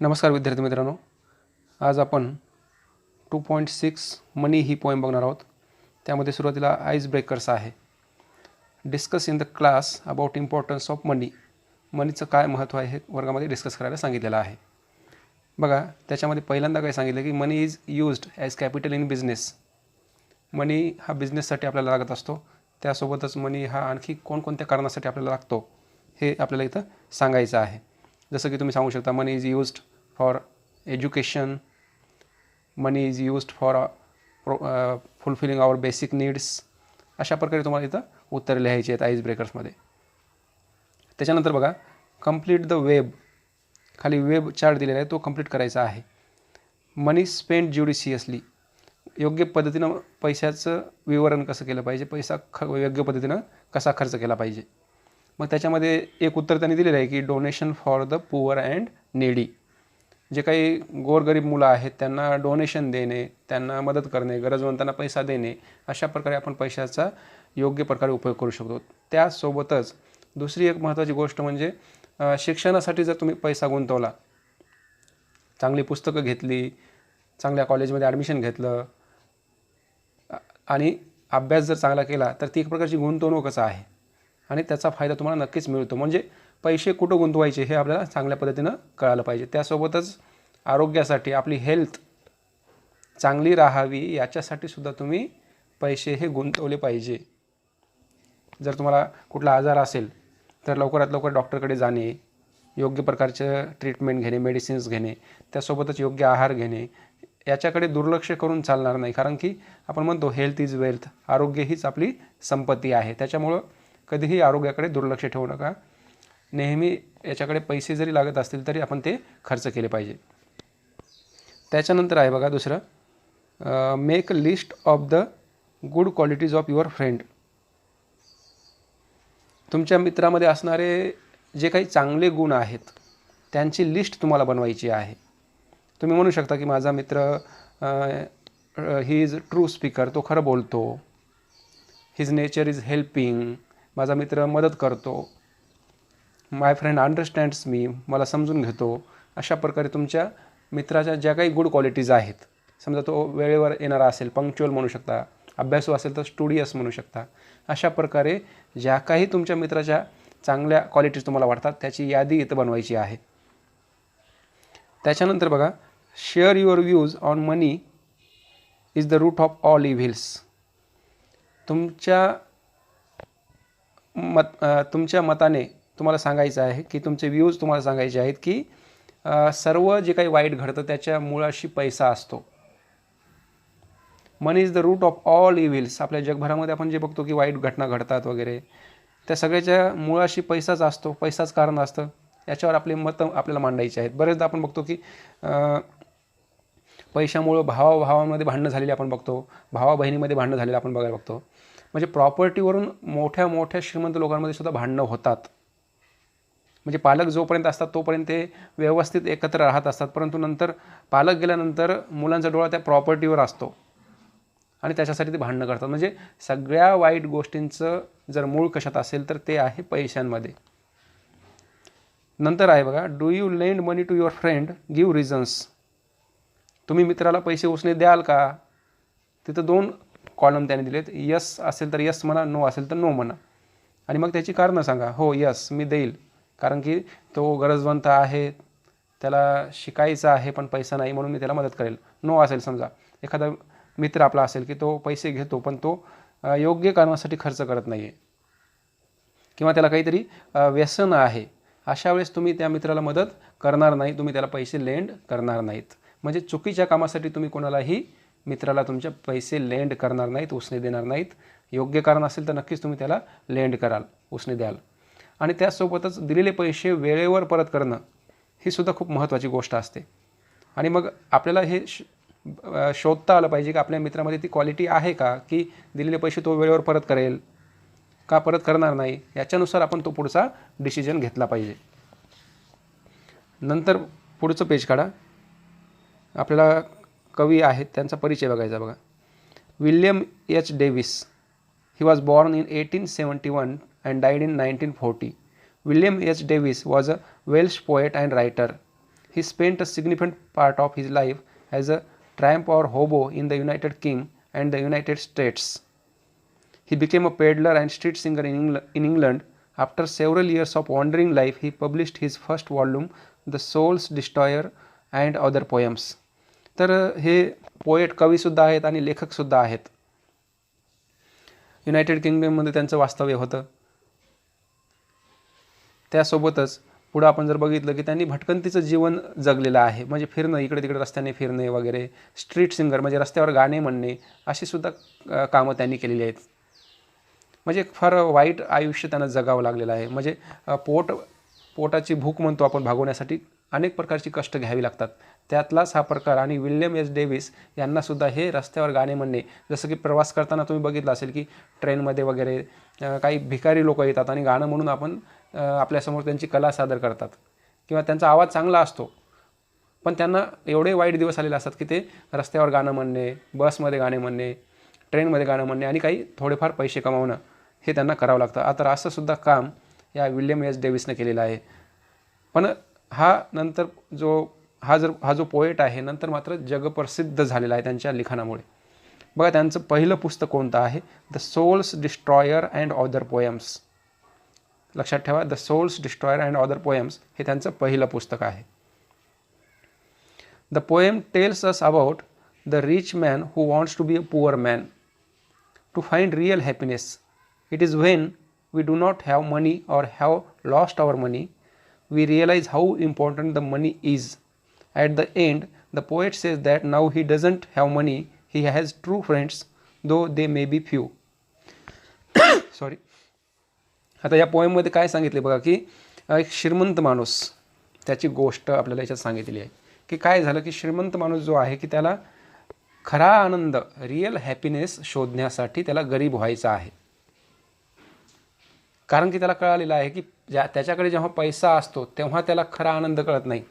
नमस्कार विद्यार्थी मित्रांनो, आज आपण 2.6 मनी ही पोएम बघणार आहोत. त्यामध्ये सुरुवातीला आईस ब्रेकर्स आहे. Discuss in the class about importance of money. मनीचं काय महत्त्व आहे हे वर्गामध्ये डिस्कस करायला सांगितलेलं आहे. बघा, त्याच्यामध्ये पहिल्यांदा काय सांगितलं की money is used as capital in business. Money हा बिझनेससाठी आपल्याला लागत असतो. त्यासोबतच मनी हा आणखी कोणकोणत्या कारणासाठी आपल्याला लागतो हे आपल्याला इथं सांगायचं आहे. जसं की तुम्ही सांगू शकता, money is used for education, money is used for fulfilling our basic needs. अशा प्रकारे तुम्हाला इथं उत्तरे लिहायची आहेत आईस ब्रेकर्समध्ये. त्याच्यानंतर बघा, कंप्लीट द वेब. खाली वेब चार्ट दिलेला आहे, तो कंप्लीट करायचा आहे. मनी स्पेंड ज्युडिशियसली. योग्य पद्धतीनं पैशाचं विवरण कसं केलं पाहिजे, पैसा योग्य पद्धतीनं कसा खर्च केला पाहिजे. मग त्याच्यामध्ये एक उत्तर त्यांनी दिलेलं आहे की donation for the poor and needy. जे काही गोरगरीब मुलं आहेत त्यांना डोनेशन देणे, त्यांना मदत करणे, गरजवंतांना पैसा देणे, अशा प्रकारे आपण पैशाचा योग्य प्रकारे उपयोग करू शकतो. त्यासोबतच दुसरी एक महत्त्वाची गोष्ट म्हणजे शिक्षणासाठी जर तुम्ही पैसा गुंतवला, चांगली पुस्तकं घेतली, चांगल्या कॉलेजमध्ये ॲडमिशन घेतलं आणि अभ्यास जर चांगला केला तर ती एक प्रकारची गुंतवणूकच आहे आणि त्याचा फायदा तुम्हाला नक्कीच मिळतो. म्हणजे पैसे कुठं गुंतवायचे हे आपल्याला चांगल्या पद्धतीनं कळालं पाहिजे. त्यासोबतच आरोग्यासाठी, आपली हेल्थ चांगली राहावी याच्यासाठी सुद्धा तुम्ही पैसे हे गुंतवले पाहिजे. जर तुम्हाला कुठला आजार असेल तर लवकरात लवकर डॉक्टरकडे जाणे, योग्य प्रकारचं ट्रीटमेंट घेणे, मेडिसिन्स घेणे, त्यासोबतच योग्य आहार घेणे, याच्याकडे दुर्लक्ष करून चालणार नाही. कारण की आपण म्हणतो हेल्थ इज वेल्थ, आरोग्य हीच आपली संपत्ती आहे. त्याच्यामुळं कधीही आरोग्याकडे दुर्लक्ष ठेवू नका. नेहमी याच्याकडे पैसे जरी लागत असतील तरी आपण ते खर्च केले पाहिजे. त्याच्यानंतर आहे बघा दुसरं, make list of the good qualities of your friend. तुमच्या मित्रामध्ये असणारे जे काही चांगले गुण आहेत त्यांची लिस्ट तुम्हाला बनवायची आहे. तुम्ही म्हणू शकता की माझा मित्र ही इज ट्रू स्पीकर, तो खरं बोलतो. हिज नेचर इज हेल्पिंग, माझा मित्र मदत करतो. माय फ्रेंड अंडरस्टँड्स मी, मला समजून घेतो. अशा प्रकारे तुमच्या मित्राच्या ज्या काही गुड क्वालिटीज आहेत, समजा तो वेळेवर येणारा असेल, पंक्च्युअल म्हणू शकता, अभ्यासू असेल तर स्टुडियस म्हणू शकता. अशा प्रकारे ज्या काही तुमच्या मित्राच्या चांगल्या क्वालिटीज तुम्हाला वाटतात त्याची यादी इथं बनवायची आहे. त्याच्यानंतर बघा, share your views on money is the root of all evils. तुमच्या मताने तुम्हाला सांगायचं आहे की तुमचे व्ह्यूज तुम्हाला सांगायचे आहेत की सर्व जे काही वाईट घडतं त्याच्या मुळाशी पैसा असतो. Money is the root of all evils. आपल्या जगभरामध्ये आपण जे बघतो की वाईट घटना घडतात वगैरे, त्या सगळ्याच्या मुळाशी पैसाच असतो, पैसाच कारण असतं. याच्यावर आपले मतं आपल्याला मांडायचे आहेत. बरेचदा आपण बघतो की पैशामुळं भावाभावांमध्ये भांडणं झालेली आपण बघतो, भावा बहिणीमध्ये भांडणं झालेली आपण बघायला बघतो. म्हणजे प्रॉपर्टीवरून मोठ्या मोठ्या श्रीमंत लोकांमध्ये सुद्धा भांडणं होतात. म्हणजे पालक जोपर्यंत असतात तोपर्यंत ते व्यवस्थित एकत्र राहत असतात, परंतु नंतर पालक गेल्यानंतर मुलांचा डोळा त्या प्रॉपर्टीवर असतो आणि त्याच्यासाठी ते भांडणं करतात. म्हणजे सगळ्या वाईट गोष्टींचं जर मूळ कशात असेल तर ते आहे पैशांमध्ये. नंतर आहे बघा, do you lend money to your friend, give reasons. तुम्ही मित्राला पैसे उसने द्याल का? तिथं 2 कॉलम त्याने दिलेत. यस असेल तर यस म्हणा, नो असेल तर नो म्हणा आणि मग त्याची कारणं सांगा. हो, यस मी देईल कारण की तो गरजवंत आहे, त्याला शिकायचं आहे पण पैसा नाही म्हणून मी त्याला मदत करेल. नो असेल, समजा एखादा मित्र आपला असेल की तो पैसे घेतो पण तो योग्य कारणासाठी खर्च करत नाही आहे किंवा त्याला काहीतरी व्यसन आहे, अशा वेळेस तुम्ही त्या मित्राला मदत करणार नाही, तुम्ही त्याला पैसे लेंड करणार नाहीत. म्हणजे चुकीच्या कामासाठी तुम्ही कोणालाही मित्राला तुमचे पैसे लेंड करणार नाहीत, उसने देणार नाहीत. योग्य कारण असेल तर नक्कीच तुम्ही त्याला लेंड कराल, उसने द्याल. आणि त्यासोबतच दिलेले पैसे वेळेवर परत करणं ही सुद्धा खूप महत्त्वाची गोष्ट असते. आणि मग आपल्याला हे शोधता आलं पाहिजे की आपल्या मित्रामध्ये ती क्वालिटी आहे का की दिलेले पैसे तो वेळेवर परत करेल का परत करणार नाही, याच्यानुसार आपण तो पुढचा डिसिजन घेतला पाहिजे. नंतर पुढचं पेज काढा. आपल्याला कवी आहेत त्यांचा परिचय बघायचा बघा. William H Davis. He was born in 1871 and died in 1940. William H. Davis was a Welsh poet and writer. He spent a significant part of his life as a tramp or hobo in the United Kingdom and the United States. He became a peddler and street singer in England. After several years of wandering life, he published his first volume, The Soul's Destroyer and Other Poems. तर हे poet कवीसुद्धा आहेत आणि लेखकसुद्धा आहेत. United किंगडममध्ये त्यांचं वास्तव्य होतं. त्यासोबतच पुढं आपण जर बघितलं की त्यांनी भटकंतीचं जीवन जगलेलं आहे, म्हणजे फिरणं, इकडे तिकडे रस्त्याने फिरणे वगैरे, स्ट्रीट सिंगर म्हणजे रस्त्यावर गाणे म्हणणे, अशी सुद्धा कामं त्यांनी केलेली आहेत. म्हणजे फार वाईट आयुष्य त्यांना जगावं लागलेलं आहे. म्हणजे पोटाची भूक म्हणतो आपण भागवण्यासाठी अनेक प्रकारची कष्ट घ्यावी लागतात. त्यातलाच हा प्रकार. आणि विल्यम एस डेव्हिस यांनासुद्धा हे रस्त्यावर गाणे म्हणणे, जसं की प्रवास करताना तुम्ही बघितलं असेल की ट्रेनमध्ये वगैरे काही भिकारी लोक येतात आणि गाणं म्हणून आपण आपल्यासमोर त्यांची कला सादर करतात किंवा त्यांचा आवाज चांगला असतो, पण त्यांना एवढे वाईट दिवस आलेले असतात की ते रस्त्यावर गाणं म्हणणे, बसमध्ये गाणे म्हणणे, ट्रेनमध्ये गाणं म्हणणे आणि काही थोडेफार पैसे कमावणं हे त्यांना करावं लागतं. तर असं सुद्धा काम या विल्यम एस डेव्हिसने केलेलं आहे. पण हा नंतर हा जो पोएट आहे नंतर मात्र जगप्रसिद्ध झालेला आहे त्यांच्या लिखाणामुळे. बघा त्यांचं पहिलं पुस्तक कोणतं आहे? The soul's destroyer and other poems. लक्षात ठेवा, the soul's destroyer and other poems हे त्यांचं पहिलं पुस्तक आहे. The poem tells us about the rich man who wants to be a poor man to find real happiness. It is when we do not have money or have lost our money we realize how important the money is. At the end, the poet says that now he doesn't have money, he has true friends though they may be few. Sorry. आता या पोएममध्ये काय सांगितले बघा की एक श्रीमंत माणूस, त्याची गोष्ट आपल्याला याच्यात सांगितली आहे की काय झालं की श्रीमंत माणूस जो आहे की त्याला खरा आनंद, रियल हॅपीनेस शोधण्यासाठी त्याला गरीब व्हायचा आहे. कारण की त्याला कळालेलं आहे की त्याच्याकडे जेव्हा पैसा असतो तेव्हा त्याला खरा आनंद कळत नाही,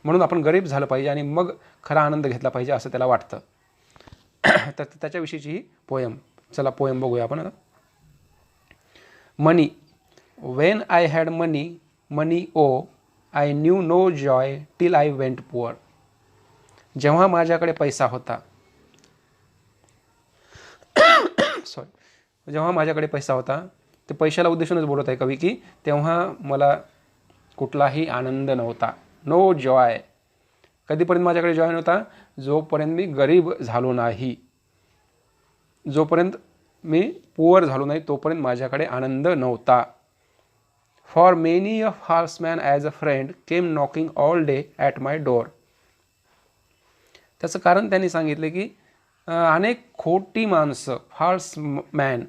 म्हणून आपण गरीब झालं पाहिजे आणि मग खरा आनंद घेतला पाहिजे असं त्याला वाटतं. तर त्याच्याविषयीची ही पोएम. चला पोएम बघूया आपण आता. Money. When I had money oh I knew no joy till I went poor. जेव्हा माझ्याकडे पैसा होता जेव्हा माझ्याकडे पैसा होता, ते पैशाला उद्देशूनच बोलत आहे कवी की तेव्हा मला कुठलाही आनंद नव्हता. No joy. कधीपर्यंत माझ्याकडे जॉय नव्हता? जोपर्यंत मी गरीब झालो नाही, जोपर्यंत मी पुअर झालो नाही तोपर्यंत माझ्याकडे आनंद नव्हता. For many a false man as a friend came knocking all day at my door. त्याचं कारण त्यांनी सांगितले की अनेक खोटी माणसं, फॉल्स मॅन,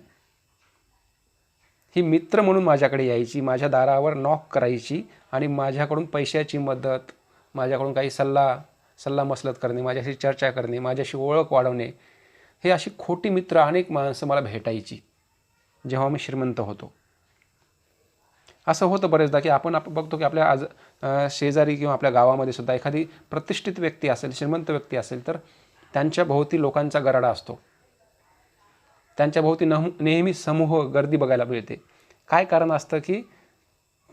ही मित्र म्हणून माझ्याकडे यायची, माझ्या दारावर नॉक करायची आणि माझ्याकडून पैशाची मदत, माझ्याकडून काही सल्लामसलत करणे, माझ्याशी चर्चा करणे, माझ्याशी ओळख वाढवणे, हे अशी खोटी मित्र अनेक माणसं मला भेटायची जेव्हा मी श्रीमंत होतो. असं होतं बरेचदा की आपण बघतो की आपल्या शेजारी किंवा आपल्या गावामध्ये सुद्धा एखादी प्रतिष्ठित व्यक्ती असेल, श्रीमंत व्यक्ती असेल, तर त्यांच्या भोवती लोकांचा गराडा असतो. त्यांच्या भोवती नेहमी समूह गर्दी बघायला मिळते. काय कारण असतं की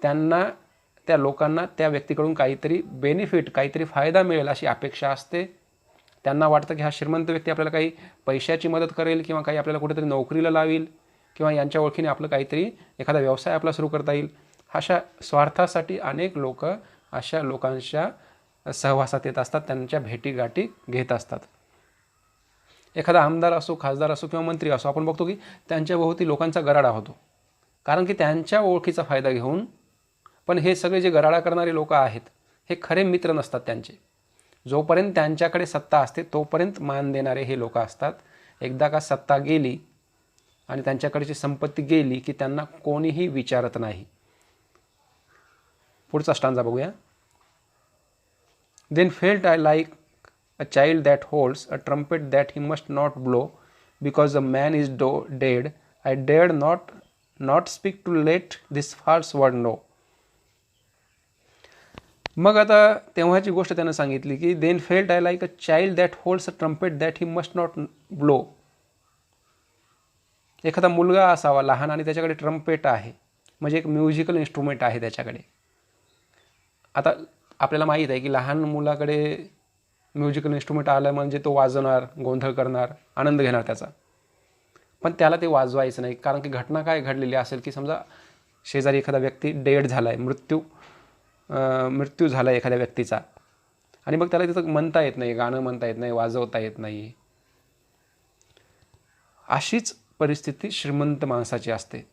त्यांना, त्या लोकांना त्या व्यक्तीकडून काहीतरी बेनिफिट, काहीतरी फायदा मिळेल अशी अपेक्षा असते. त्यांना वाटतं की हा श्रीमंत व्यक्ती आपल्याला काही पैशाची मदत करेल किंवा काही आपल्याला कुठेतरी नोकरीला लावेल किंवा यांच्या ओळखीने आपलं काहीतरी एखादा व्यवसाय आपला सुरू करता येईल. अशा स्वार्थासाठी अनेक लोक अशा लोकांच्या सहवासात येत असतात, त्यांच्या भेटीगाठी घेत असतात. एखादा आमदार असो, खासदार असो किंवा मंत्री असो, आपण बघतो की त्यांच्या भोवती लोकांचा गराडा होतो, कारण की त्यांच्या ओळखीचा फायदा घेऊन. पण हे सगळे जे गराडा करणारे लोक आहेत हे खरे मित्र नसतात त्यांचे. जोपर्यंत त्यांच्याकडे सत्ता असते तोपर्यंत मान देणारे हे लोक असतात. एकदा का सत्ता गेली आणि त्यांच्याकडची संपत्ती गेली की त्यांना कोणीही विचारत नाही. पुढचा स्टांजा बघूया. Then felt I like a child that holds a trumpet that he must not blow because the man is dead. I dared not speak to let this false word know. मग आता तेव्हाची गोष्ट त्यानं सांगितली की then felt I like a child that holds a trumpet that he must not blow. एखादा मुलगा असावा लहान आणि त्याच्याकडे ट्रम्पेट आहे, म्हणजे एक म्युझिकल इन्स्ट्रुमेंट आहे त्याच्याकडे. आता आपल्याला माहीत आहे की लहान मुलाकडे म्युझिकल इन्स्ट्रुमेंट आलं म्हणजे तो वाजवणार, गोंधळ करणार, आनंद घेणार त्याचा. पण त्याला ते वाजवायचं नाही, कारण की घटना काय घडलेली असेल की समजा शेजारी एखादा व्यक्ती डेड झाला आहे, मृत्यू झाला आहे एखाद्या व्यक्तीचा, आणि मग त्याला तिथं म्हणता येत नाही, गाणं म्हणता येत नाही, वाजवता येत नाही. अशीच परिस्थिती श्रीमंत माणसाची असते.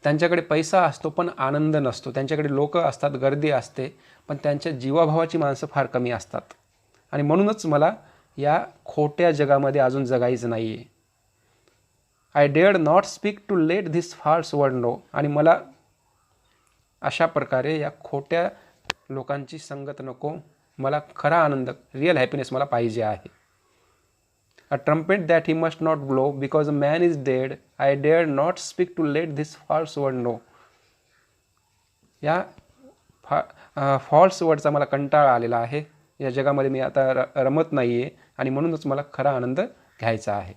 त्यांच्याकडे पैसा असतो पण आनंद नसतो. त्यांच्याकडे लोक असतात, गर्दी असते, पण त्यांच्या जीवाभावाची माणसं फार कमी असतात. आणि म्हणूनच मला या खोट्या जगामध्ये अजून जगायचं नाही आहे. I dared not speak to let this false word know. आणि मला अशा प्रकारे या खोट्या लोकांची संगत नको. मला खरा आनंद, रिअल हॅपीनेस मला पाहिजे आहे. A trumpet that he must not blow because a man is dead. I dare not speak to let this false word know. या फॉल्स वर्डचा मला कंटाळा आलेला आहे. या जगामध्ये मी आता रमत नाही आहे, आणि म्हणूनच मला खरा आनंद घ्यायचा आहे.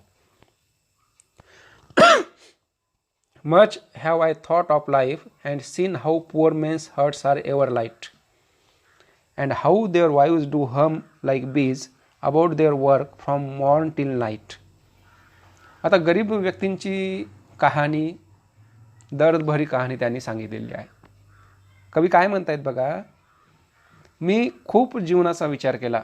Much have I thought of life and seen how poor men's hearts are ever light, and how their wives do hum like bees about their work from morn till night. आता गरीब व्यक्तींची कहाणी, दर्दभरी कहाणी त्यांनी सांगितलेली आहे. कवी काय म्हणतायत बघा, मी खूप जीवनाचा विचार केला.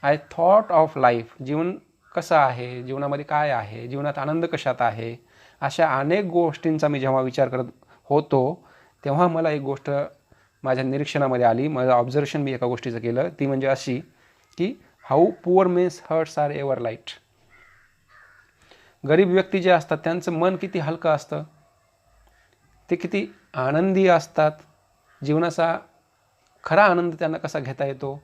आय थॉट ऑफ लाईफ, जीवन कसं आहे, जीवनामध्ये काय आहे, जीवनात आनंद कशात आहे, अशा अनेक गोष्टींचा मी जेव्हा विचार करत होतो, तेव्हा मला एक गोष्ट माझ्या निरीक्षणामध्ये आली. माझं ऑब्झर्वेशन मी एका गोष्टीचं केलं, ती म्हणजे अशी की how poor men's hearts are ever light. गरीब व्यक्ती जे असतात त्यांचं मन किती हलकं असतं, ते किती आनंदी असतात. जीवनाचा खरा आनंद त्यांना कसा घेता येतो,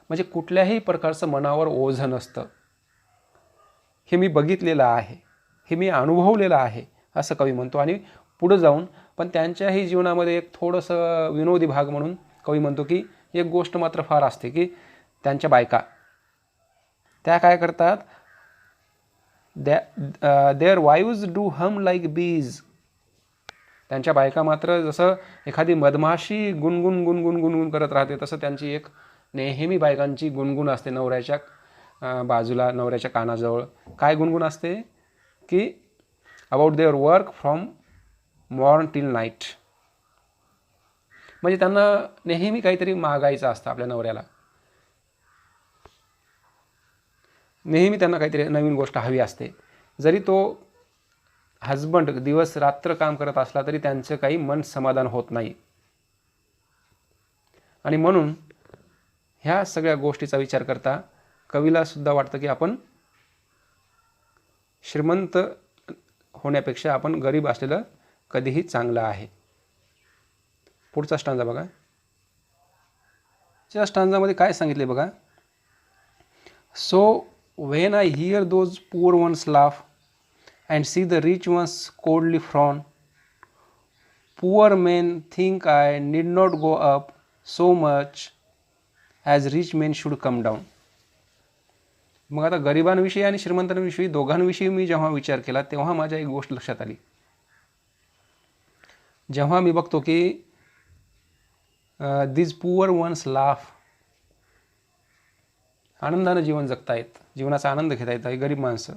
म्हणजे कुठल्याही प्रकारचं मनावर ओझं नसतं. हे मी बघितलेलं आहे, हे मी अनुभवलेलं आहे, असं कवी म्हणतो. आणि पुढं जाऊन पण त्यांच्याही जीवनामध्ये एक थोडंसं विनोदी भाग म्हणून कवी म्हणतो की एक गोष्ट मात्र फार असते की त्यांच्या बायका त्या काय करतात, their wives do hum like bees. त्यांच्या बायका मात्र जसं एखादी मधमाशी गुणगुण गुणगुण गुणगुण करत राहते, तसं त्यांची एक नेहमी बायकांची गुणगुण असते. नवऱ्याच्या बाजूला, नवऱ्याच्या कानाजवळ काय गुणगुण असते की about their work from morn till night. म्हणजे त्यांना नेहमी काहीतरी मागायचं असतं आपल्या नवऱ्याला, नेहमी त्यांना काहीतरी नवीन गोष्ट हवी असते. जरी तो हजबंड दिवस रात्र काम करत असला तरी त्यांचं काही मन समाधान होत नाही. आणि म्हणून ह्या सगळ्या गोष्टीचा विचार करता कवीला सुद्धा वाटतं की आपण श्रीमंत होण्यापेक्षा आपण गरीब असलेलं कधीही चांगलं आहे. पुढचा स्टांजा बघा. त्या स्टांजामध्ये काय सांगितले बघा. So when I hear those poor ones laugh and see the rich ones coldly frown, poor men think I need not go up so much as rich men should come down. मग आता गरिबांविषयी आणि श्रीमंतांविषयी दोघांविषयी मी जेव्हा विचार केला तेव्हा माझ्या एक गोष्ट लक्षात आली. जेव्हा मी बघतो की these poor ones laugh, आनंदानं जीवन जगतायत, जीवनाचा आनंद घेता येत आहे गरीब माणसं,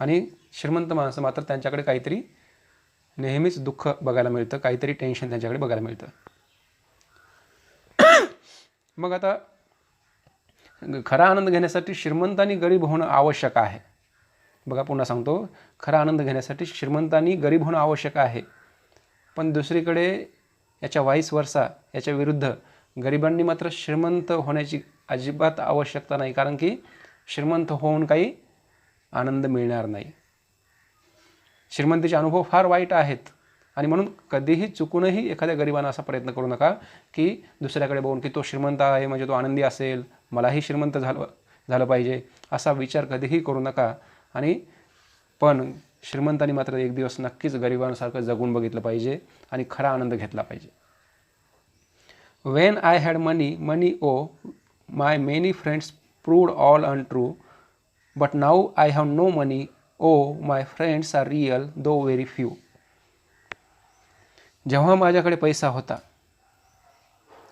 आणि श्रीमंत माणसं मात्र त्यांच्याकडे काहीतरी नेहमीच दुःख बघायला मिळतं, काहीतरी टेन्शन त्यांच्याकडे बघायला मिळतं. मग आता खरा आनंद घेण्यासाठी श्रीमंत आणि गरीब होणं आवश्यक आहे. बघा पुन्हा सांगतो, खरा आनंद घेण्यासाठी श्रीमंत आणि गरीब होणं आवश्यक आहे. पण दुसरीकडे याच्या वाईस वर्सा, याच्या विरुद्ध गरिबांनी मात्र श्रीमंत होण्याची अजिबात आवश्यकता नाही, कारण की श्रीमंत होऊन काही आनंद मिळणार नाही. श्रीमंतीचे अनुभव फार वाईट आहेत, आणि म्हणून कधीही चुकूनही एखाद्या गरिबांना असा प्रयत्न करू नका की दुसऱ्याकडे बघून की तो श्रीमंत आहे म्हणजे तो आनंदी असेल, मलाही श्रीमंत झालं पाहिजे, असा विचार कधीही करू नका. आणि पण श्रीमंतांनी मात्र एक दिवस नक्कीच गरिबांसारखं जगून बघितलं पाहिजे आणि खरा आनंद घेतला पाहिजे. When I had money, oh, my many friends proved all untrue. But now I have no money, oh, my friends are real, though very few. जेव्हा माझ्याकडे पैसा होता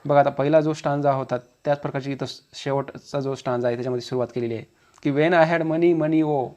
बघा आता पहिला जो स्टांजा होता त्याच प्रकारची इथं शेवटचा जो स्टांजा आहे त्याच्यामध्ये सुरुवात केलेली आहे की when I had money money O